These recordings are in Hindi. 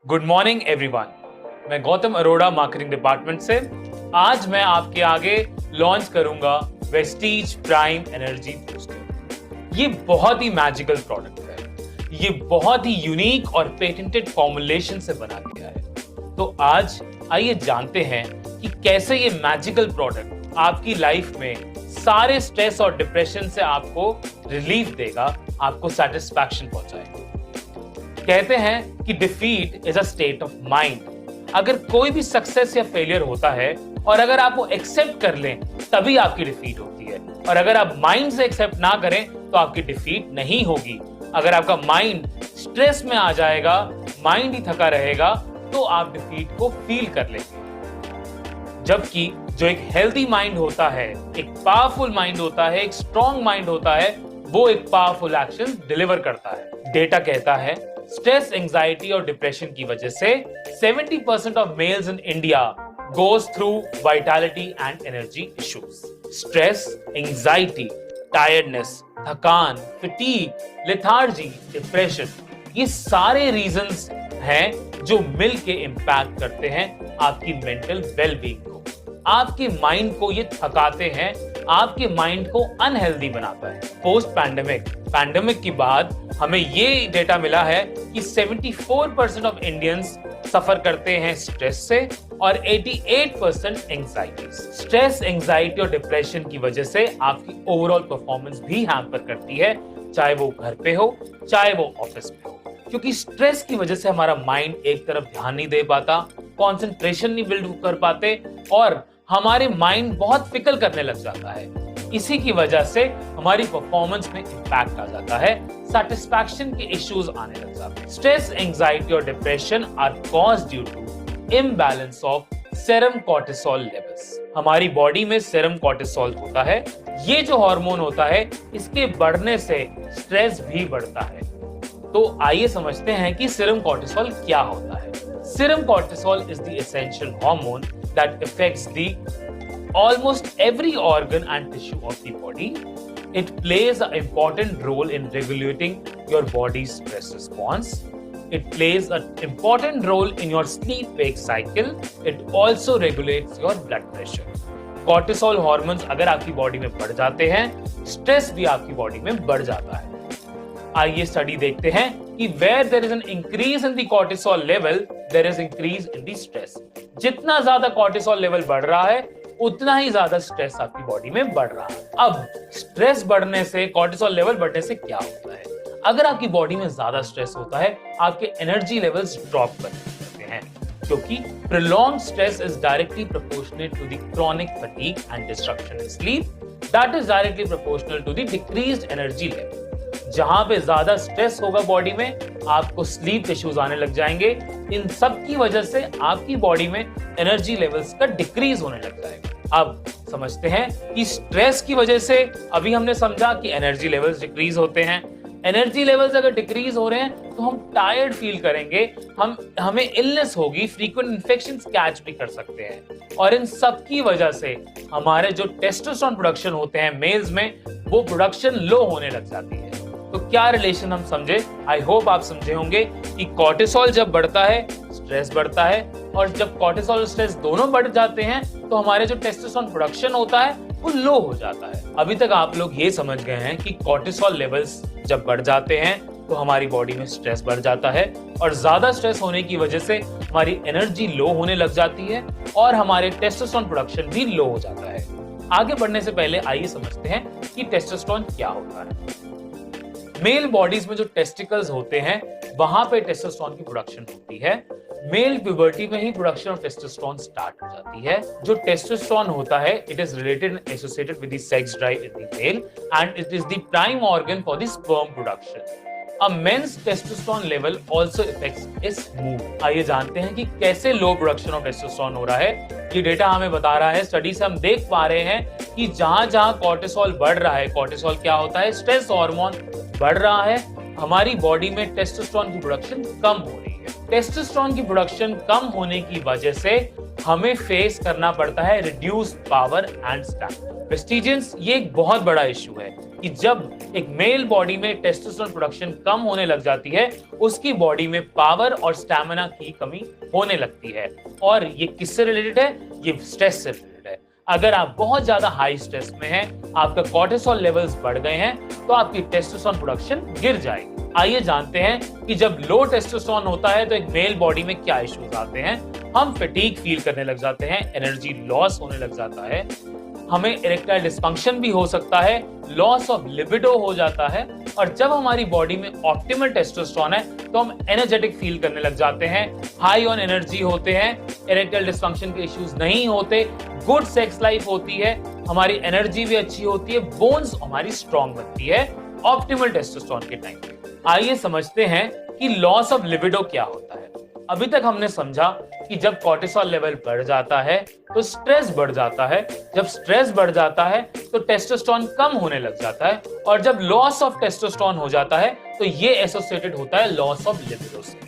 Good morning everyone. मैं गौतम अरोड़ा मार्केटिंग डिपार्टमेंट से आज मैं आपके आगे लॉन्च करूंगा वेस्टीज प्राइम एनर्जी बूस्टर। ये बहुत ही मैजिकल प्रोडक्ट है। ये बहुत ही यूनिक और पेटेंटेड फॉर्मुलेशन से बना गया है। तो आज आइए जानते हैं कि कैसे ये मैजिकल प्रोडक्ट आपकी लाइफ में सारे स्ट्रेस और डिप्रेशन से आपको रिलीफ देगा, आपको सेटिस्फैक्शन पहुंचाएगा। कहते हैं कि defeat is a state of mind. अगर कोई भी सक्सेस या फेलियर होता है और अगर आप वो एक्सेप्ट कर लें तभी आपकी डिफीट होती है, और अगर आप माइंड से एक्सेप्ट ना करें तो आपकी डिफीट नहीं होगी। अगर आपका माइंड स्ट्रेस में आ जाएगा, माइंड ही थका रहेगा, तो आप डिफीट को फील कर लेंगे। जबकि जो एक हेल्दी माइंड होता है, एक पावरफुल माइंड होता है, एक स्ट्रॉन्ग माइंड होता है, वो एक पावरफुल एक्शन डिलीवर करता है। डेटा कहता है स्ट्रेस, एंजाइटी और डिप्रेशन की वजह से 70% of males in India goes through vitality and energy issues. Stress, anxiety, tiredness, थकान, फटीग, लेथार्जी, डिप्रेशन, ये सारे रीजंस हैं जो मिलके इंपैक्ट करते हैं आपकी मेंटल वेलबींग को। आपके माइंड को ये थकाते हैं, आपके माइंड को अनहेल्दी बनाता है। पोस्ट पैंडेमिक के बाद हमें ये डेटा मिला है कि 74% ऑफ इंडियंस सफर करते हैं स्ट्रेस से और 88% एंजाइटी। स्ट्रेस, एंजाइटी और डिप्रेशन की वजह से आपकी ओवरऑल परफॉर्मेंस भी हैम्पर करती है, चाहे वो घर पे हो चाहे वो ऑफिस में हो। क्योंकि स्ट्रेस की वजह से हमारा माइंड एक तरफ ध्यान नहीं दे पाता, कंसंट्रेशन नहीं बिल्ड कर पाते और हमारे माइंड बहुत फिकल करने लग जाता है। इसी की वजह से हमारी परफॉर्मेंस में इंपैक्ट आ जाता है, सेटिस्फैक्शन के इश्यूज आने लग जाते हैं। स्ट्रेस, एंजाइटी और depression are caused due to imbalance of serum cortisol levels. हमारी बॉडी में सेरम कॉर्टिसोल होता है। ये जो हार्मोन होता है, इसके बढ़ने से स्ट्रेस भी बढ़ता है। तो आइए समझते हैं कि सेरम कॉर्टिसोल क्या होता है। Serum cortisol is the essential hormone that affects almost every organ and tissue of the body. It plays an important role in regulating your body's stress response. It plays an important role in your sleep-wake cycle. It also regulates your blood pressure. Cortisol hormones अगर आपकी बॉडी में बढ़ जाते हैं, स्ट्रेस भी आपकी बॉडी में बढ़ जाता है। आइए स्टडी देखते हैं कि where there is an increase in the cortisol level, there is increase in the stress. जितना ज्यादा cortisol लेवल बढ़ रहा है उतना ही ज्यादा स्ट्रेस आपकी बॉडी में बढ़ रहा है। अब स्ट्रेस बढ़ने से, cortisol लेवल बढ़ने से क्या होता है? अगर आपकी बॉडी में ज्यादा स्ट्रेस होता है, आपके एनर्जी लेवल्स ड्रॉप करते हैं, क्योंकि prolonged stress is directly proportionate to the chronic fatigue and disruption in sleep. That is directly proportional to the decreased energy level. जहां पे ज्यादा स्ट्रेस होगा बॉडी में, आपको स्लीप इश्यूज आने लग जाएंगे। इन सब की वजह से आपकी बॉडी में एनर्जी लेवल्स का डिक्रीज होने लग जाएगा। अब समझते हैं कि स्ट्रेस की वजह से अभी हमने समझा कि एनर्जी लेवल्स डिक्रीज होते हैं। एनर्जी लेवल्स अगर डिक्रीज हो रहे हैं तो हम टायर्ड फील करेंगे, हमें इलनेस होगी, फ्रीक्वेंट इन्फेक्शंस कैच भी कर सकते हैं। और इन सब की वजह से हमारे जो टेस्टोस्टेरोन प्रोडक्शन होते हैं मेल्स में, वो प्रोडक्शन लो होने लग जाती है। तो क्या रिलेशन हम समझे? आई होप आप समझे होंगे कि कॉर्टिसोल जब बढ़ता है, स्ट्रेस बढ़ता है, और जब कॉर्टिसोल और स्ट्रेस दोनों बढ़ जाते हैं तो हमारे जो टेस्टोस्टेरोन प्रोडक्शन होता है वो लो हो जाता है। अभी तक आप लोग ये समझ गए हैं कि कॉर्टिसोल लेवल्स जब बढ़ जाते हैं तो हमारी बॉडी में स्ट्रेस बढ़ जाता है, और ज्यादा स्ट्रेस होने की वजह से हमारी एनर्जी लो होने लग जाती है और हमारे टेस्टोस्टेरोन प्रोडक्शन भी लो हो जाता है। आगे बढ़ने से पहले आइए समझते हैं कि टेस्टोस्टेरोन क्या होता है। मेल बॉडीज में जो टेस्टिकल्स होते हैं वहां पे टेस्टोस्टेरोन की प्रोडक्शन होती है। मेल प्यूबर्टी में ही प्रोडक्शन ऑफ टेस्टोस्टेरोन स्टार्ट हो जाती है। जो टेस्टोस्टेरोन होता है, it is related and associated with the sex drive in the male and it is the prime organ for the sperm production. A men's testosterone level also affects his mood. आइए जानते हैं कि कैसे लो प्रोडक्शन ऑफ टेस्टोस्टेरोन हो रहा है। ये डेटा हमें बता रहा है, स्टडी से हम देख पा रहे हैं कि जहां जहां कॉर्टिसोल बढ़ रहा है, कॉर्टिसोल क्या होता है, स्ट्रेस हार्मोन बढ़ रहा है, हमारी बॉडी में टेस्टोस्टेरोन की प्रोडक्शन कम हो रही है। टेस्टोस्टेरोन की प्रोडक्शन कम होने की वजह से हमें फेस करना पड़ता है रिड्यूस्ड पावर एंड स्टैमिना। वेस्टिजेंस ये एक बहुत बड़ा इश्यू है। कि जब एक मेल बॉडी में टेस्टोस्टेरोन प्रोडक्शन कम होने लग जाती है, उसकी बॉडी में पावर और स्टैमिना की कमी होने लगती है। और ये किससे रिलेटेड है? ये स्ट्रेस से रिलेटेड है। अगर आप बहुत ज्यादा हाई स्ट्रेस में हैं, आपका कॉर्टिसोल लेवल्स बढ़ गए हैं, तो आपकी टेस्टोस्टेरोन प्रोडक्शन गिर जाएगी। आइए जानते हैं कि जब लो टेस्टोस्टेरोन होता है तो एक मेल बॉडी में क्या इश्यूज आते हैं। हम फटीग फील करने लग जाते हैं, एनर्जी लॉस होने लग जाता है, हमें इरेक्टाइल डिस्फंक्शन भी हो सकता है, लॉस ऑफ लिबिडो हो जाता है। और जब हमारी बॉडी में ऑप्टिमल टेस्टोस्टेरोन है तो हम एनर्जेटिक फील करने लग जाते हैं, हाई ऑन एनर्जी होते हैं, इरेक्टाइल डिस्फंक्शन के इश्यूज नहीं होते, गुड सेक्स लाइफ होती है, हमारी एनर्जी भी अच्छी होती है, बोन्स हमारी स्ट्रॉन्ग बनती है ऑप्टिमल टेस्टोस्टेरोन के टाइम पे। आइए समझते हैं कि लॉस ऑफ लिबिडो क्या होता है। अभी तक हमने समझा कि जब कॉर्टिसोल लेवल बढ़ जाता है तो स्ट्रेस बढ़ जाता है, जब स्ट्रेस बढ़ जाता है तो टेस्टोस्टेरोन कम होने लग जाता है, और जब लॉस ऑफ टेस्टोस्टेरोन हो जाता है तो ये एसोसिएटेड होता है लॉस ऑफ लिबिडो से।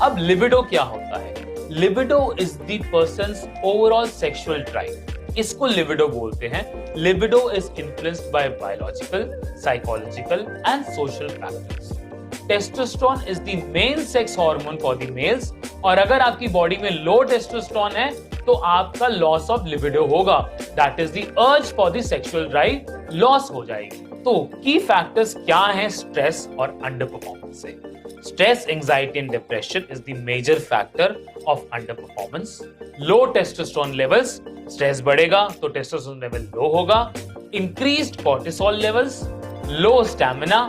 अब लिबिडो क्या होता है? Libido is the persons overall sexual drive, इसको लिबिडो बोलते हैं। Libido is influenced by biological, psychological and social factors. Testosterone is the main sex hormone for the mails, और अगर आपकी बॉडी में लो टेस्टोस्टेरोन है तो आपका लॉस ऑफ लिबिडो होगा, that is the urge for the sexual drive loss हो जाएगी। तो की फैक्टर्स क्या हैं स्ट्रेस और अंडर परफॉर्मेंस से? Stress, anxiety and depression is the major factor of under performance. Low testosterone levels, stress बढ़ेगा तो टेस्टोस्टेरोन लेवल लो होगा, increased cortisol levels, low stamina,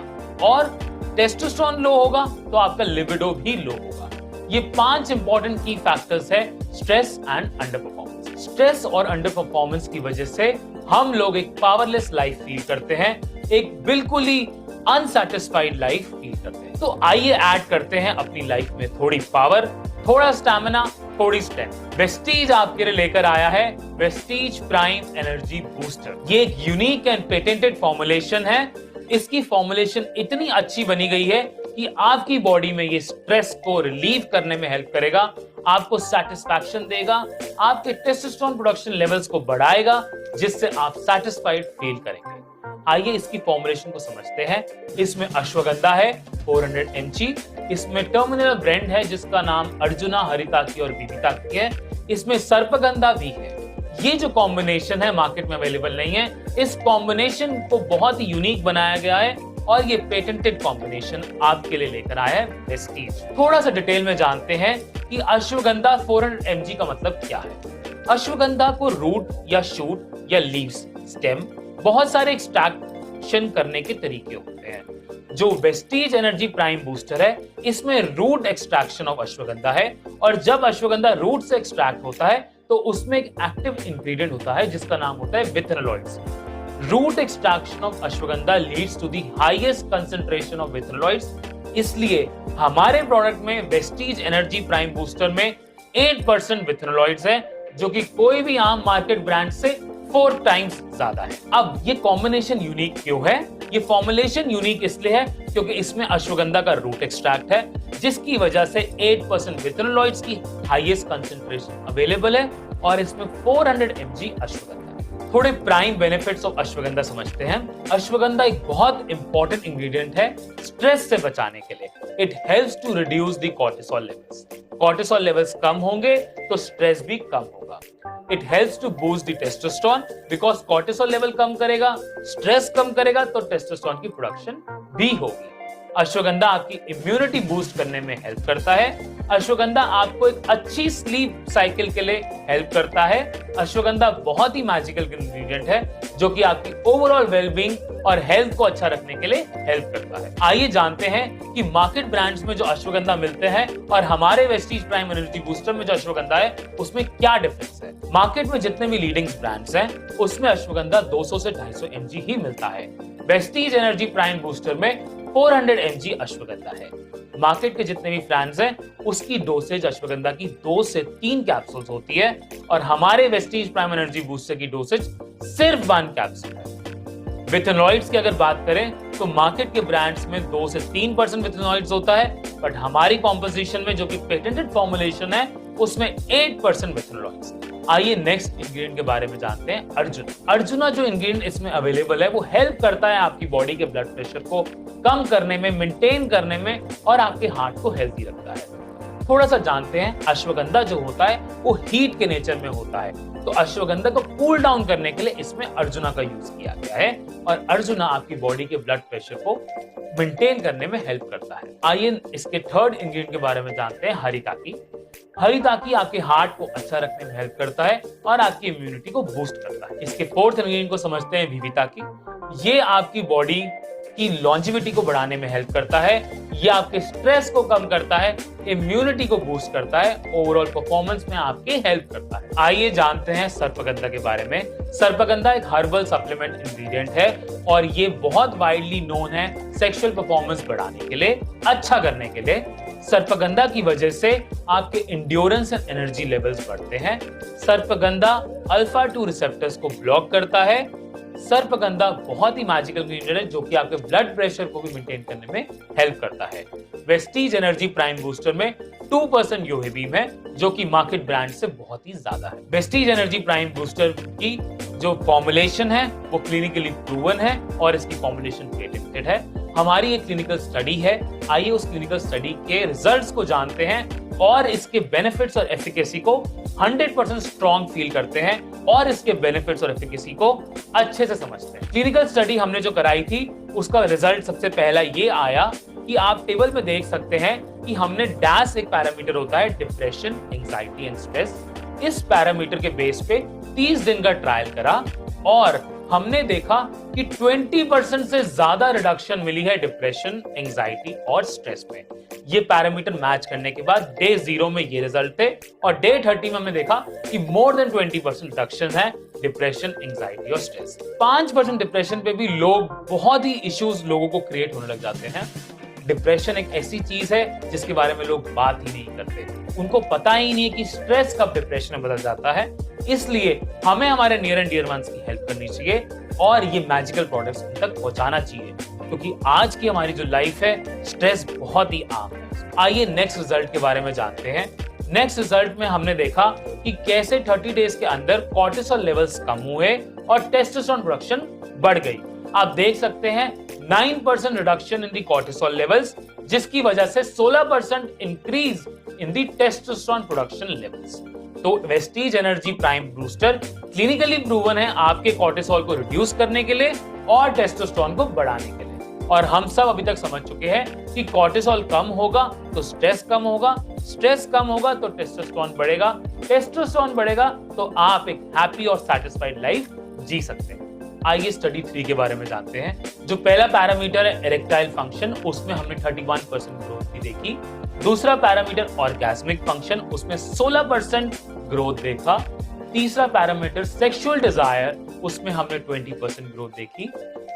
और टेस्टोस्टेरोन लो होगा तो आपका लिबिडो भी लो होगा। ये 5 इंपॉर्टेंट की फैक्टर्स है stress and under performance. Stress और अंडर परफॉर्मेंस की वजह से हम लोग एक पावरलेस लाइफ फील करते हैं, एक बिल्कुल ही अनसैटिस्फाइड लाइफ फील करते हैं। तो आइए ऐड करते हैं अपनी लाइफ में थोड़ी पावर, थोड़ा स्टैमिना, थोड़ी स्ट्रेंथ। वेस्टीज आपके लिए लेकर आया है वेस्टीज प्राइम एनर्जी बूस्टर। ये एक यूनिक एंड पेटेंटेड फॉर्मुलेशन है। इसकी फॉर्मुलेशन इतनी अच्छी बनी गई है कि आपकी बॉडी में ये स्ट्रेस को रिलीव करने में हेल्प करेगा, आपको सेटिस्फैक्शन देगा, आपके टेस्टोस्टेरोन प्रोडक्शन लेवल्स को बढ़ाएगा, जिससे आप सेटिस्फाइड फील करेंगे। आइए इसकी फॉर्मुलेशन को समझते हैं। इसमें अश्वगंधा है 400 mg, इसमें टर्मिनल ब्रांड है जिसका नाम अर्जुना, हरिताकी और बीबीताकी है, इसमें सर्पगंधा भी है। ये जो कॉम्बिनेशन है मार्केट में अवेलेबल नहीं है। इस कॉम्बिनेशन को बहुत ही यूनिक बनाया गया है और ये पेटेंटेड कॉम्बिनेशन आपके लिए लेकर आया है वेस्टीज। थोड़ा सा डिटेल में जानते हैं कि अश्वगंधा 400 mg का मतलब क्या है। अश्वगंधा को रूट या शूट या लीव्स, स्टेम, बहुत सारे एक्सट्रैक्शन करने के तरीके होते हैं। जो वेस्टीज एनर्जी प्राइम बूस्टर है, इसमें रूट एक्सट्रैक्शन ऑफ अश्वगंधा है, और जब अश्वगंधा रूट से एक्सट्रैक्ट होता है तो उसमें एक एक्टिव इंग्रेडिएंट होता है जिसका नाम होता है withanolides. Root extraction of ashwagandha leads to the highest concentration of withanolides, इसलिए हमारे प्रोडक्ट में वेस्टीज एनर्जी प्राइम बूस्टर में 8% विथेनोलॉइड्स है, जो कि कोई भी आम मार्केट ब्रांड से 4 टाइम्स ज्यादा है। अब ये कॉम्बिनेशन यूनिक क्यों है? ये फॉर्मुलेशन यूनिक इसलिए है क्योंकि इसमें अश्वगंधा का रूट एक्सट्रैक्ट है, जिसकी वजह से 8% विथेनोलॉइड्स की हाईएस्ट कंसंट्रेशन अवेलेबल है, और इसमें 400 mg अश्वगंधा। थोड़े प्राइम बेनिफिट्स ऑफ अश्वगंधा समझते हैं। अश्वगंधा एक बहुत इंपॉर्टेंट इंग्रेडिएंट है स्ट्रेस से बचाने के लिए। It helps to reduce the cortisol levels. Cortisol levels कम होंगे तो स्ट्रेस भी कम होगा। It helps to boost the testosterone, because cortisol level कम करेगा, स्ट्रेस कम करेगा तो टेस्टोस्टेरोन की प्रोडक्शन भी होगी। अश्वगंधा आपकी इम्यूनिटी बूस्ट करने में हेल्प करता है। अश्वगंधा आपको एक अच्छी स्लीप साइकिल के लिए हेल्प करता है। अश्वगंधा बहुत ही मैजिकल इंग्रेडिएंट है जो कि आपकी ओवरऑल वेलबींग और हेल्थ को अच्छा रखने के लिए हेल्प करता है। आइए जानते हैं कि मार्केट ब्रांड्स में जो अश्वगंधा मिलते हैं और हमारे वेस्टीज प्राइम एनर्जी बूस्टर में जो अश्वगंधा है उसमें क्या डिफरेंस है। मार्केट में जितने भी लीडिंग ब्रांड्स हैं उसमें अश्वगंधा 200 से 250 mg ही मिलता है। वेस्टीज एनर्जी प्राइम बूस्टर में 400 mg अश्वगंधा है। मार्केट के जितने भी ब्रांड्स हैं उसकी डोसेज अश्वगंधा की 2 से 3 कैप्सूल्स होती है, और हमारे वेस्टीज प्राइम एनर्जी बूस्टर की डोसेज सिर्फ 1 कैप्सूल है। विथेनोलॉइड्स की अगर बात करें तो मार्केट के ब्रांड्स में 2 से 3% विथेनोलॉइड्स होता है, बट हमारी कॉम्पोजिशन में जो कि पेटेंटेड फॉर्मुलेशन है उसमें 8% विथेनोलॉइड्स है। आइए नेक्स्ट इंग्रेडिएंट के बारे में जानते हैं, अर्जुना। अर्जुना जो इंग्रेडिएंट इसमें अवेलेबल है वो हेल्प करता है आपकी बॉडी के ब्लड प्रेशर को कम करने में, मेंटेन करने में और आपके हार्ट को हेल्दी रखता है। थोड़ा सा जानते हैं, अश्वगंधा जो होता है वो हीट के नेचर में होता है, तो अश्वगंधा को कूल डाउन करने के लिए इसमें अर्जुना का यूज किया गया है और अर्जुना आपकी बॉडी के ब्लड प्रेशर को मेंटेन करने में हेल्प करता है। आइए इसके थर्ड इंग्रेडिएंट के बारे में जानते हैं, हरिताकी। हरिताकी आपके हार्ट को अच्छा रखने में हेल्प करता है और आपकी इम्यूनिटी को बूस्ट करता है। इसके फोर्थ इंग्रेडिएंट को समझते हैं, विविताकी। ये आपकी बॉडी की लॉन्जिविटी को बढ़ाने में हेल्प करता है, ये आपके स्ट्रेस को कम करता है, इम्यूनिटी को बूस्ट करता है, ओवरऑल परफॉर्मेंस में आपकी हेल्प करता है। आइए जानते हैं सर्पगंधा के बारे में। सर्पगंधा एक हर्बल सप्लीमेंट इंग्रेडिएंट है और ये बहुत वाइडली नोन है सेक्सुअल परफॉर्मेंस बढ़ाने के लिए, अच्छा करने के लिए। सर्पगंधा की वजह से आपके इंड्योरेंस एंड एनर्जी लेवल्स बढ़ते हैं। सर्पगंधा अल्फा 2 रिसेप्टर्स को ब्लॉक करता है। सर्पगंधा बहुत ही मैजिकल इंग्रेडिएंट है जो कि आपके ब्लड प्रेशर को भी मेंटेन करने में हेल्प करता है। वेस्टीज एनर्जी प्राइम बूस्टर में 2% यूहेबीम है जो कि मार्केट ब्रांड से बहुत ही ज्यादा है। वेस्टीज एनर्जी प्राइम बूस्टर की जो फॉर्मुलेशन है वो क्लिनिकली प्रूवन है और इसकी फॉर्मुलेशन पेटेंटेड है। हमारी एक क्लिनिकल स्टडी है, आइए उस क्लिनिकल स्टडी के रिजल्ट्स को जानते हैं और इसके बेनिफिट्स और एफिकेसी को 100% स्ट्रॉन्ग फील करते हैं और इसके बेनिफिट्स और एफिकेसी को अच्छे से समझते हैं। क्लिनिकल स्टडी हमने जो कराई थी उसका रिजल्ट सबसे पहला ये आया कि आप टेबल में देख सकते हैं कि हमने डैश एक पैरामीटर होता है, डिप्रेशन, एंजाइटी एंड स्ट्रेस। इस पैरामीटर के बेस पे 30 दिन का ट्रायल करा और हमने देखा कि 20% से ज्यादा रिडक्शन मिली है डिप्रेशन, एंजाइटी और स्ट्रेस में। ये पैरामीटर मैच करने के बाद डे 0 में ये रिजल्ट थे और डे 30 में हमने देखा कि मोर देन 20% रिडक्शन है डिप्रेशन, एंजाइटी और स्ट्रेस। 5% डिप्रेशन पे भी लोग बहुत ही इश्यूज लोगों को क्रिएट होने लग जाते हैं। डिप्रेशन एक ऐसी चीज है जिसके बारे में लोग बात ही नहीं करते, उनको पता ही नहीं है कि स्ट्रेस कब डिप्रेशन में बदल जाता है। इसलिए हमें हमारे नियर एंड डियर वंस की हेल्प करनी चाहिए और ये मैजिकल प्रोडक्ट्स उन तक पहुंचाना चाहिए क्योंकि आज की हमारी जो लाइफ है स्ट्रेस बहुत ही आम है। आइए नेक्स्ट रिजल्ट के बारे में जानते हैं। नेक्स्ट रिजल्ट में हमने देखा कि कैसे 30 डेज के अंदर कॉर्टिसोल लेवल्स कम हुए और टेस्टोस्टेरोन प्रोडक्शन बढ़ गई। आप देख सकते हैं 9% reduction in the cortisol levels जिसकी वजह से 16% increase in the testosterone production levels. तो Vestige energy prime booster clinically proven है आपके कॉर्टिसोल को रिड्यूस करने के लिए और टेस्टोस्टेरोन को बढ़ाने के लिए। और हम सब अभी तक समझ चुके हैं कि कॉर्टिसोल कम होगा तो स्ट्रेस कम होगा, स्ट्रेस कम होगा तो टेस्टोस्टेरोन बढ़ेगा, टेस्टोस्टेरोन बढ़ेगा तो आप एक हैप्पी और सैटिस्फाइड लाइफ जी सकते हैं। आइए स्टडी 3 के बारे में जानते हैं। जो पहला पैरामीटर है इरेक्टाइल फंक्शन, उसमें हमने 31% ग्रोथ भी देखी। दूसरा पैरामीटर ऑर्गेस्मिक फंक्शन, उसमें 16% ग्रोथ देखा। तीसरा पैरामीटर सेक्सुअल डिजायर, उसमें हमने 20% ग्रोथ देखी।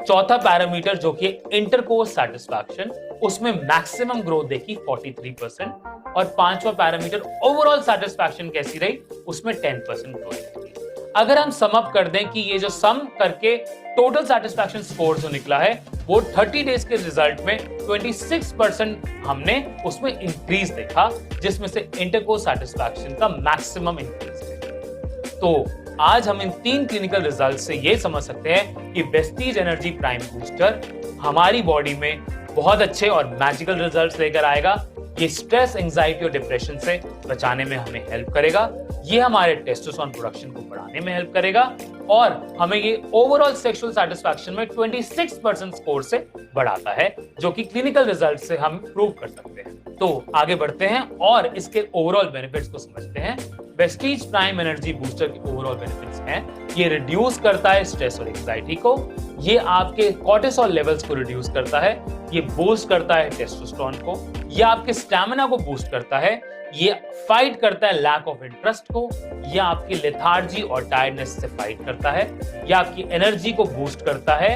चौथा पैरामीटर जो कि इंटरकोर्स सैटिस्फैक्शन, उसमें मैक्सिमम ग्रोथ देखी 43%। और पांचवा पैरामीटर ओवरऑल सैटिस्फैक्शन कैसी रही, उसमें 10% ग्रोथ देखी। अगर हम सम अप कर दें कि ये जो सम करके टोटल सैटिस्फैक्शन स्कोर जो निकला है वो 30 डेज के रिजल्ट में 26% हमने उसमें इंक्रीज देखा जिसमें से इंटरकोर्स सैटिस्फैक्शन का मैक्सिमम इंक्रीज है। तो आज हम इन 3 क्लिनिकल रिजल्ट से ये समझ सकते हैं कि वेस्टीज एनर्जी प्राइम बूस्टर हमारी बॉडी में बहुत अच्छे और मैजिकल रिजल्ट्स लेकर आएगा। ये स्ट्रेस, एंजाइटी और डिप्रेशन से बचाने में हमें हेल्प करेगा, ये हमारे टेस्टोस्टेरोन प्रोडक्शन को बढ़ाने में हेल्प करेगा और हमें ये ओवरऑल सेक्सुअल सैटिस्फैक्शन में 26% स्कोर से बढ़ाता है जो कि क्लिनिकल रिजल्ट से हम प्रूव कर सकते हैं। तो आगे बढ़ते हैं और इसके ओवरऑल बेनिफिट्स को समझते हैं। वेस्टीज प्राइम एनर्जी बूस्टर के ओवरऑल बेनिफिट्स हैं, ये रिड्यूस करता है स्ट्रेस और एंजाइटी को, ये आपके कॉर्टिसोल लेवल्स को रिड्यूस करता है, ये बूस्ट करता है टेस्टोस्टेरोन को, ये आपके स्टैमिना को बूस्ट करता है, ये फाइट करता है लैक ऑफ इंटरेस्ट को, ये आपकी लेथार्जी और टायर्डनेस से फाइट करता है, ये आपकी एनर्जी को बूस्ट करता है,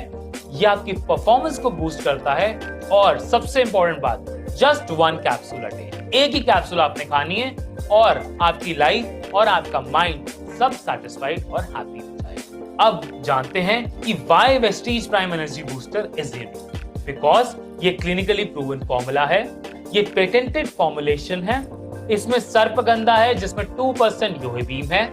ये आपकी परफॉर्मेंस को बूस्ट करता है और सबसे इंपॉर्टेंट बात, जस्ट 1 कैप्सूल अ डे, एक ही कैप्सूल आपने खानी है और आपकी लाइफ और आपका माइंड सब सैटिस्फाइड और हैप्पी हो जाएगा। अब जानते हैं कि why Vestige prime energy booster is unique. Because ये क्लिनिकली प्रूवन फॉर्मूला है, ये पेटेंटेड फॉर्मुलेशन है, इसमें सर्पगंधा है जिसमें 2% यूहेबीम है,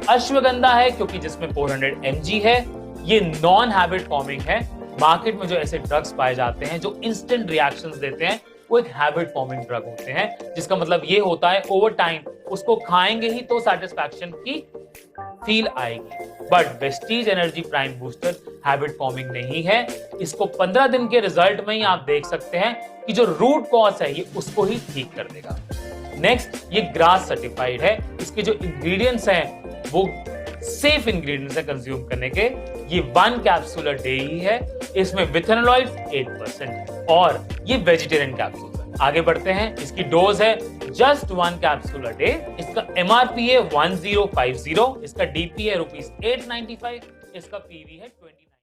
अश्वगंधा है क्योंकि जिसमें 400 mg है, ये नॉन हैबिट फॉर्मिंग है। मार्केट में जो ऐसे ड्रग्स पाए जाते हैं जो इंस्टेंट रिएक्शंस देते हैं, वो एक हैबिट फॉर्मिंग ड्रग होते हैं, जिसका मतलब ये होता है ओवर टाइम उसको खाएंगे ही तो सेटिस्फैक्शन की फील आएगी। But Vestige energy prime booster habit forming नहीं है। इसको 15 दिन के रिजल्ट में ही आप देख सकते हैं कि जो रूट कॉज है ये उसको ही ठीक कर देगा। नेक्स्ट, ये ग्रास सर्टिफाइड है। इसके जो इंग्रेडिएंट्स हैं वो सेफ इंग्रेडिएंट्स है कंज्यूम करने के। ये 1 कैप्सूल अ डे ही है। इसमें विथेनॉल 8% और ये वेजिटेरियन कैप्सूल है। आगे बढ़ते हैं। इसकी डोज है जस्ट 1 कैप्सूल अ डे। इसका MRP है 1050। इसका DP है ₹895। इसका PV है 20।